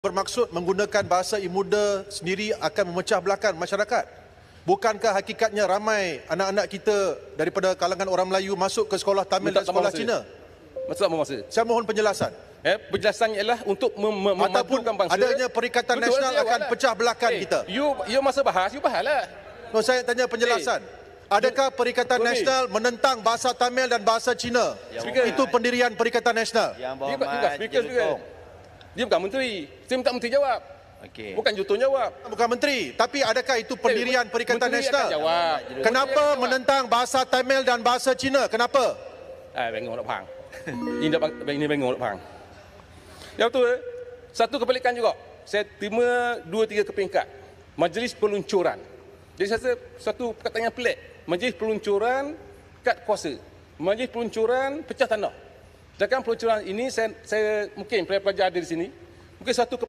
bermaksud menggunakan bahasa imuda sendiri akan memecah belahkan masyarakat? Bukankah hakikatnya ramai anak-anak kita daripada kalangan orang Melayu masuk ke sekolah Tamil dan sekolah Cina? Maksud apa maksud? Saya mohon penjelasan. Penjelasannya ialah untuk Ataupun memajukan bangsa. adanya Perikatan Betul, Nasional saya akan jawab pecah belahkan kita. You masa bahas, you bahas lah. No, saya tanya penjelasan. Adakah Perikatan Nasional menentang bahasa Tamil dan bahasa Cina? Itu pendirian Perikatan Nasional. Yang Dia Berhormat Jelutong. Dia bukan menteri. Saya minta menteri jawab. Okey. Bukan Jelutong jawab. Bukan menteri, tapi adakah itu pendirian Perikatan Menteri Nasional? akan jawab. Kenapa menentang bahasa Tamil dan bahasa Cina? Kenapa? Bengong nak faham. Ini bengong nak faham. Yang betul, satu kebalikan juga. Saya terima 2-3 keperingkat. Majlis peluncuran. Jadi saya rasa satu perkataan yang pelik. Majlis peluncuran kad kuasa. Majlis peluncuran pecah tanah. Sedangkan peluncuran ini saya mungkin pelajar ada di sini. Mungkin satu